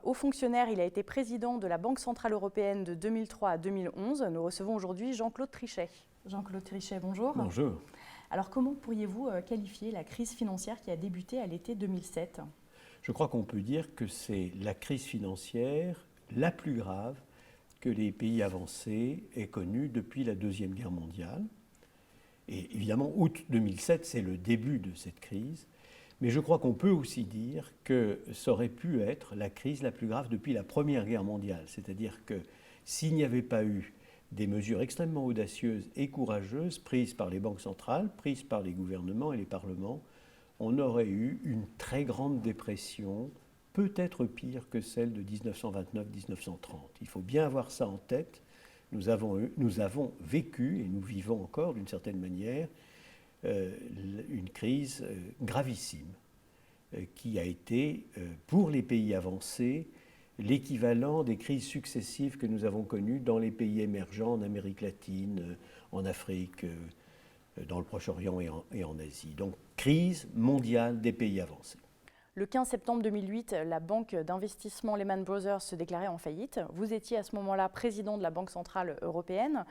haut fonctionnaire, il a été président de la Banque centrale européenne de 2003 à 2011. Nous recevons aujourd'hui Jean-Claude Trichet. Jean-Claude Trichet, bonjour. Bonjour. Alors comment pourriez-vous qualifier la crise financière qui a débuté à l'été 2007 ? Je crois qu'on peut dire que c'est la crise financière la plus grave que les pays avancés aient connue depuis la Deuxième Guerre mondiale. Et évidemment, août 2007, c'est le début de cette crise. Mais je crois qu'on peut aussi dire que ça aurait pu être la crise la plus grave depuis la Première Guerre mondiale. C'est-à-dire que s'il n'y avait pas eu des mesures extrêmement audacieuses et courageuses prises par les banques centrales, prises par les gouvernements et les parlements, on aurait eu une très grande dépression, peut-être pire que celle de 1929-1930. Il faut bien avoir ça en tête. Nous avons vécu, et nous vivons encore d'une certaine manière, une crise gravissime qui a été, pour les pays avancés, l'équivalent des crises successives que nous avons connues dans les pays émergents, en Amérique latine, en Afrique, dans le Proche-Orient et en Asie. Donc, crise mondiale des pays avancés. Le 15 septembre 2008, la banque d'investissement Lehman Brothers se déclarait en faillite. Vous étiez à ce moment-là président de la Banque centrale européenne.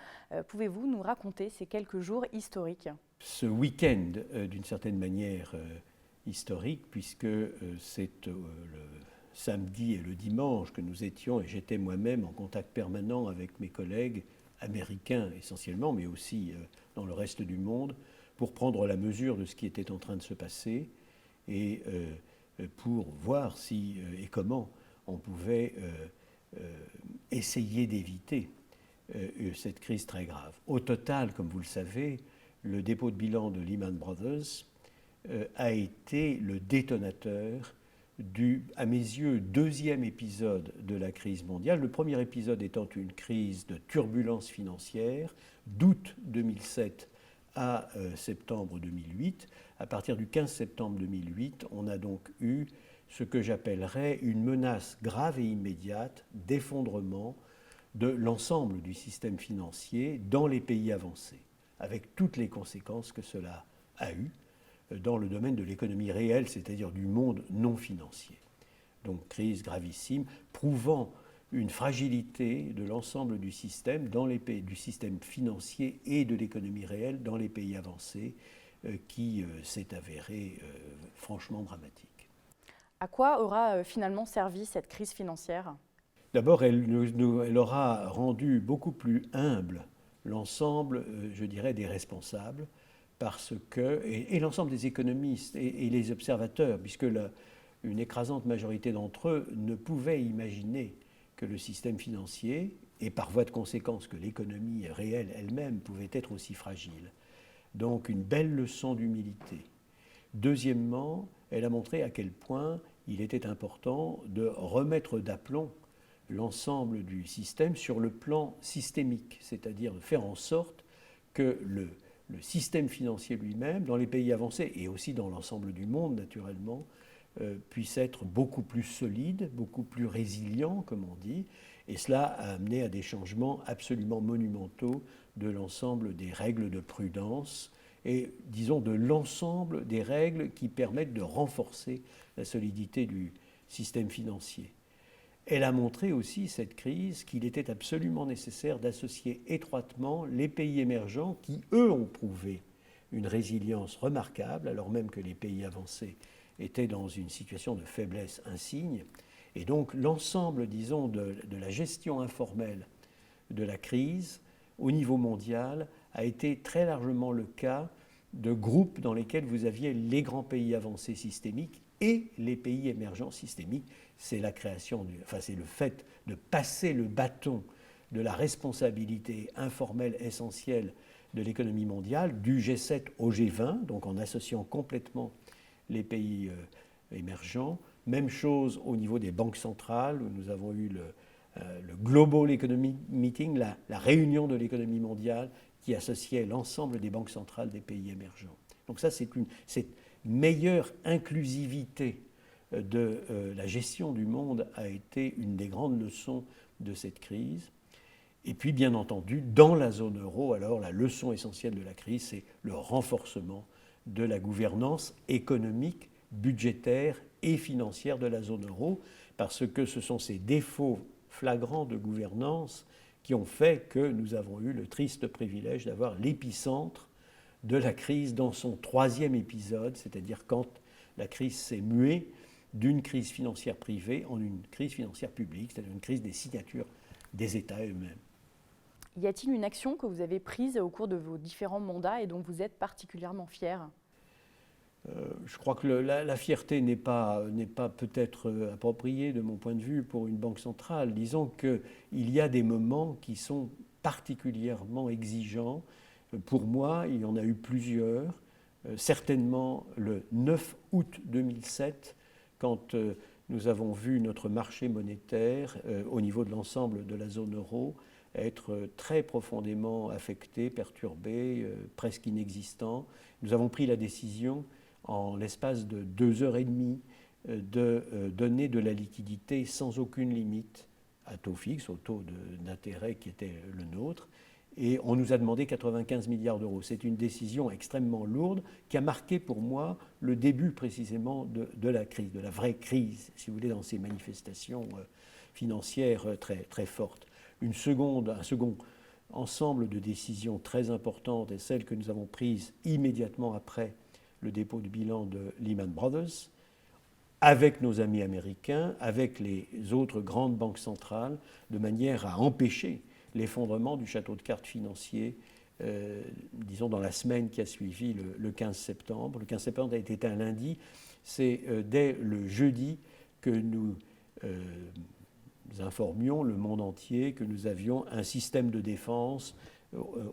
Pouvez-vous nous raconter ces quelques jours historiques ? Ce week-end, d'une certaine manière historique, puisque c'est le samedi et le dimanche que nous étions, et j'étais moi-même en contact permanent avec mes collègues américains essentiellement, mais aussi dans le reste du monde, pour prendre la mesure de ce qui était en train de se passer et pour voir si et comment on pouvait essayer d'éviter cette crise très grave. Au total, comme vous le savez, le dépôt de bilan de Lehman Brothers a été le détonateur du, à mes yeux, deuxième épisode de la crise mondiale. Le premier épisode étant une crise de turbulence financière d'août 2007 à septembre 2008. À partir du 15 septembre 2008, on a donc eu ce que j'appellerais une menace grave et immédiate d'effondrement de l'ensemble du système financier dans les pays avancés, avec toutes les conséquences que cela a eues dans le domaine de l'économie réelle, c'est-à-dire du monde non financier. Donc crise gravissime, prouvant une fragilité de l'ensemble du système, dans les pays, du système financier et de l'économie réelle dans les pays avancés, qui s'est avérée franchement dramatique. À quoi aura finalement servi cette crise financière ? D'abord, elle aura rendu beaucoup plus humble l'ensemble, je dirais, des responsables, parce que, et l'ensemble des économistes et les observateurs, puisque une écrasante majorité d'entre eux ne pouvaient imaginer que le système financier, et par voie de conséquence que l'économie réelle elle-même, pouvait être aussi fragile. Donc une belle leçon d'humilité. Deuxièmement, elle a montré à quel point il était important de remettre d'aplomb l'ensemble du système sur le plan systémique, c'est-à-dire de faire en sorte que le système financier lui-même, dans les pays avancés et aussi dans l'ensemble du monde naturellement, puisse être beaucoup plus solide, beaucoup plus résilient, comme on dit, et cela a amené à des changements absolument monumentaux de l'ensemble des règles de prudence et, disons, de l'ensemble des règles qui permettent de renforcer la solidité du système financier. Elle a montré aussi, cette crise, qu'il était absolument nécessaire d'associer étroitement les pays émergents qui, eux, ont prouvé une résilience remarquable, alors même que les pays avancés étaient dans une situation de faiblesse insigne. Et donc l'ensemble, disons, de la gestion informelle de la crise au niveau mondial a été très largement le cas de groupes dans lesquels vous aviez les grands pays avancés systémiques et les pays émergents systémiques. C'est la création, c'est le fait de passer le bâton de la responsabilité informelle essentielle de l'économie mondiale, du G7 au G20, donc en associant complètement les pays émergents. Même chose au niveau des banques centrales, où nous avons eu le Global Economic Meeting, la réunion de l'économie mondiale, qui associait l'ensemble des banques centrales des pays émergents. Donc ça, c'est cette meilleure inclusivité de la gestion du monde a été une des grandes leçons de cette crise. Et puis, bien entendu, dans la zone euro, alors la leçon essentielle de la crise, c'est le renforcement de la gouvernance économique, budgétaire et financière de la zone euro, parce que ce sont ces défauts flagrants de gouvernance qui ont fait que nous avons eu le triste privilège d'avoir l'épicentre de la crise dans son troisième épisode, c'est-à-dire quand la crise s'est muée d'une crise financière privée en une crise financière publique, c'est-à-dire une crise des signatures des États eux-mêmes. Y a-t-il une action que vous avez prise au cours de vos différents mandats et dont vous êtes particulièrement fier ? Je crois que la fierté n'est pas peut-être appropriée de mon point de vue pour une banque centrale. Disons qu'il y a des moments qui sont particulièrement exigeants. Pour moi, il y en a eu plusieurs. Certainement le 9 août 2007, quand nous avons vu notre marché monétaire au niveau de l'ensemble de la zone euro être très profondément affecté, perturbé, presque inexistant. Nous avons pris la décision en l'espace de 2 heures et demie de donner de la liquidité sans aucune limite à taux fixe, au taux d'intérêt qui était le nôtre. Et on nous a demandé 95 milliards d'euros. C'est une décision extrêmement lourde qui a marqué pour moi le début précisément de la crise, de la vraie crise, si vous voulez, dans ces manifestations financières très, très fortes. Un second ensemble de décisions très importantes est celle que nous avons prise immédiatement après le dépôt du bilan de Lehman Brothers, avec nos amis américains, avec les autres grandes banques centrales, de manière à empêcher l'effondrement du château de cartes financier, disons dans la semaine qui a suivi le 15 septembre. Le 15 septembre a été un lundi. C'est dès le jeudi que nous informions le monde entier que nous avions un système de défense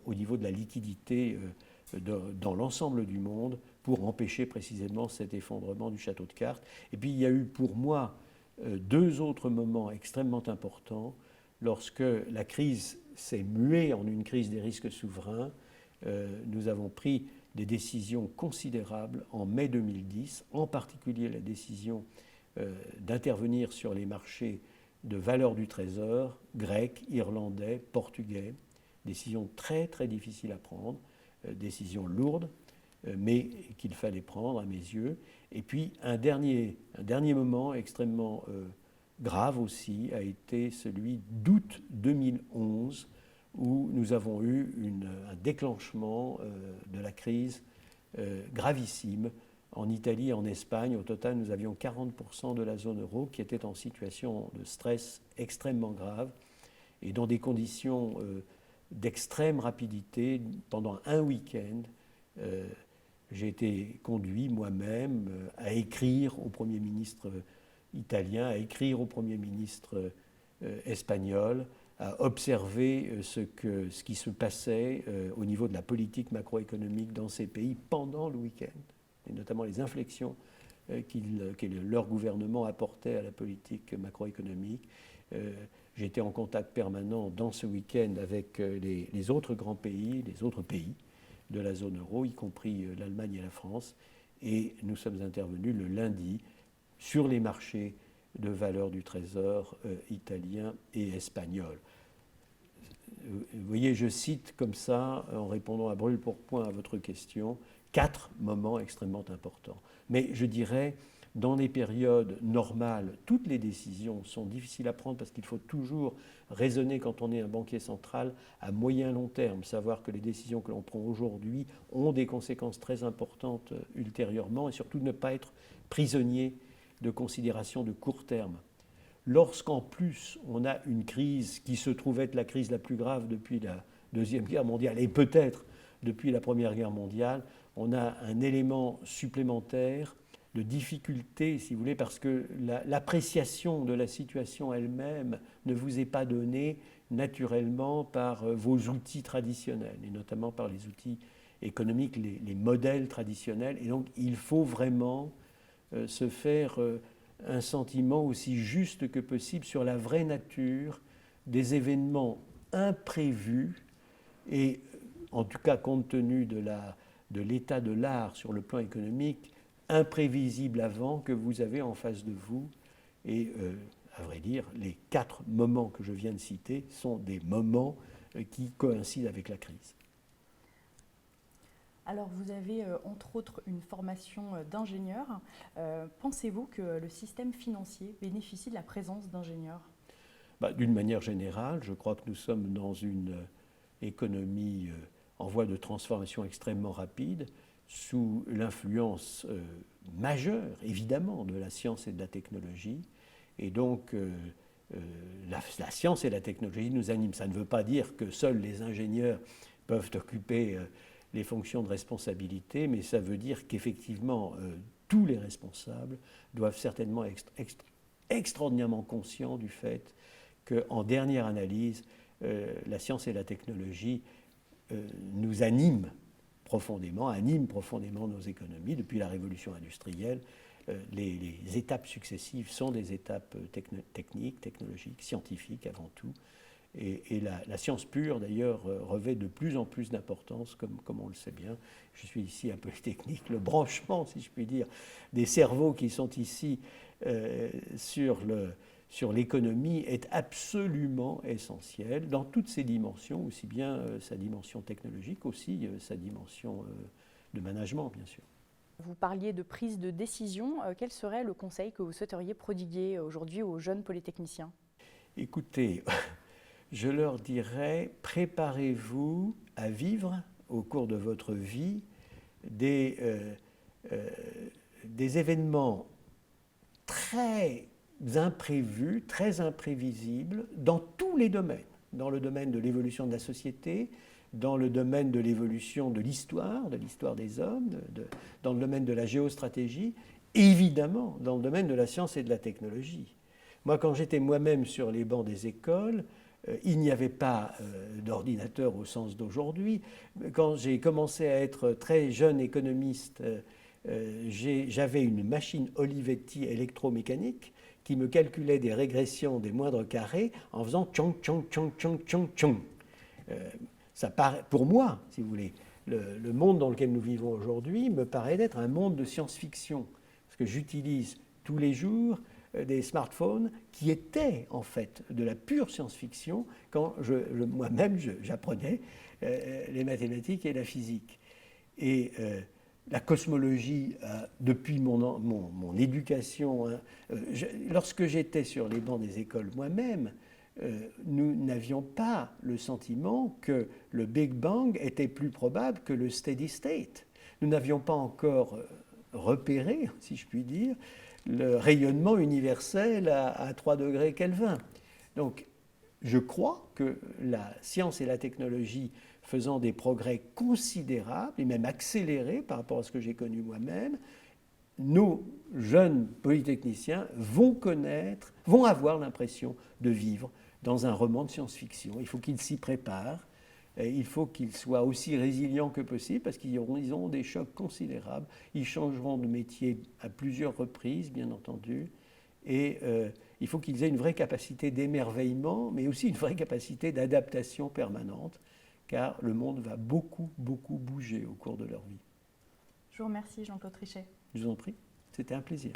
au niveau de la liquidité dans l'ensemble du monde pour empêcher précisément cet effondrement du château de cartes. Et puis il y a eu pour moi 2 autres moments extrêmement importants. Lorsque la crise s'est muée en une crise des risques souverains, nous avons pris des décisions considérables en mai 2010, en particulier la décision d'intervenir sur les marchés de valeurs du trésor, grecs, irlandais, portugais, décisions très très difficiles à prendre, décisions lourdes, mais qu'il fallait prendre à mes yeux. Et puis un dernier moment extrêmement grave aussi a été celui d'août 2011, où nous avons eu un déclenchement de la crise gravissime en Italie et en Espagne. Au total, nous avions 40% de la zone euro qui était en situation de stress extrêmement grave et dans des conditions d'extrême rapidité. Pendant un week-end, j'ai été conduit moi-même à écrire au Premier ministre italien, à écrire au Premier ministre espagnol, à observer ce qui se passait au niveau de la politique macroéconomique dans ces pays pendant le week-end, et notamment les inflexions que leur gouvernement apportait à la politique macroéconomique. J'ai été en contact permanent dans ce week-end avec les autres grands pays, les autres pays de la zone euro, y compris l'Allemagne et la France, et nous sommes intervenus le lundi sur les marchés de valeurs du trésor italien et espagnol. Vous voyez, je cite comme ça, en répondant à brûle pour point à votre question, 4 moments extrêmement importants. Mais je dirais, dans les périodes normales, toutes les décisions sont difficiles à prendre parce qu'il faut toujours raisonner quand on est un banquier central à moyen-long terme, savoir que les décisions que l'on prend aujourd'hui ont des conséquences très importantes ultérieurement et surtout ne pas être prisonnier de considérations de court terme. Lorsqu'en plus on a une crise qui se trouve être la crise la plus grave depuis la Deuxième Guerre mondiale et peut-être depuis la Première Guerre mondiale, on a un élément supplémentaire de difficulté, si vous voulez, parce que l'appréciation de la situation elle-même ne vous est pas donnée naturellement par vos outils traditionnels, et notamment par les outils économiques, les modèles traditionnels. Et donc, il faut vraiment se faire un sentiment aussi juste que possible sur la vraie nature des événements imprévus et, en tout cas, compte tenu de l'état de l'art sur le plan économique, imprévisible avant que vous avez en face de vous. Et à vrai dire, les 4 moments que je viens de citer sont des moments qui coïncident avec la crise. Alors vous avez entre autres une formation d'ingénieur. Pensez-vous que le système financier bénéficie de la présence d'ingénieurs? D'une manière générale, je crois que nous sommes dans une économie en voie de transformation extrêmement rapide, sous l'influence majeure, évidemment, de la science et de la technologie. Et donc, la science et la technologie nous animent. Ça ne veut pas dire que seuls les ingénieurs peuvent occuper les fonctions de responsabilité, mais ça veut dire qu'effectivement, tous les responsables doivent certainement être extraordinairement conscients du fait qu'en dernière analyse, la science et la technologie nous animent profondément nos économies. Depuis la révolution industrielle, les étapes successives sont des étapes techniques, technologiques, scientifiques avant tout. Et la science pure, d'ailleurs, revêt de plus en plus d'importance, comme on le sait bien. Je suis ici un peu technique. Le branchement, si je puis dire, des cerveaux qui sont ici sur l'économie est absolument essentiel dans toutes ses dimensions, aussi bien sa dimension technologique, aussi sa dimension de management, bien sûr. Vous parliez de prise de décision. Quel serait le conseil que vous souhaiteriez prodiguer aujourd'hui aux jeunes polytechniciens? Écoutez, je leur dirais, préparez-vous à vivre au cours de votre vie des événements très imprévus, très imprévisibles dans tous les domaines. Dans le domaine de l'évolution de la société, dans le domaine de l'évolution de l'histoire des hommes, dans le domaine de la géostratégie, et évidemment dans le domaine de la science et de la technologie. Moi, quand j'étais moi-même sur les bancs des écoles, il n'y avait pas d'ordinateur au sens d'aujourd'hui. Quand j'ai commencé à être très jeune économiste, j'avais une machine Olivetti électromécanique qui me calculait des régressions des moindres carrés en faisant tchong, tchong, tchong, tchong, tchong, tchong. Ça paraît, pour moi, si vous voulez, le monde dans lequel nous vivons aujourd'hui me paraît d'être un monde de science-fiction. Parce que j'utilise tous les jours des smartphones qui étaient en fait de la pure science-fiction quand moi-même j'apprenais les mathématiques et la physique. Et la cosmologie, depuis mon éducation, lorsque j'étais sur les bancs des écoles moi-même, nous n'avions pas le sentiment que le Big Bang était plus probable que le Steady State. Nous n'avions pas encore repéré, si je puis dire, le rayonnement universel à 3 degrés Kelvin. Donc, je crois que la science et la technologie faisant des progrès considérables et même accélérés par rapport à ce que j'ai connu moi-même, nos jeunes polytechniciens vont avoir l'impression de vivre dans un roman de science-fiction. Il faut qu'ils s'y préparent, il faut qu'ils soient aussi résilients que possible parce qu'ils auront des chocs considérables. Ils changeront de métier à plusieurs reprises, bien entendu, et il faut qu'ils aient une vraie capacité d'émerveillement, mais aussi une vraie capacité d'adaptation permanente, car le monde va beaucoup, beaucoup bouger au cours de leur vie. Je vous remercie, Jean-Claude Trichet. Je vous en prie, c'était un plaisir.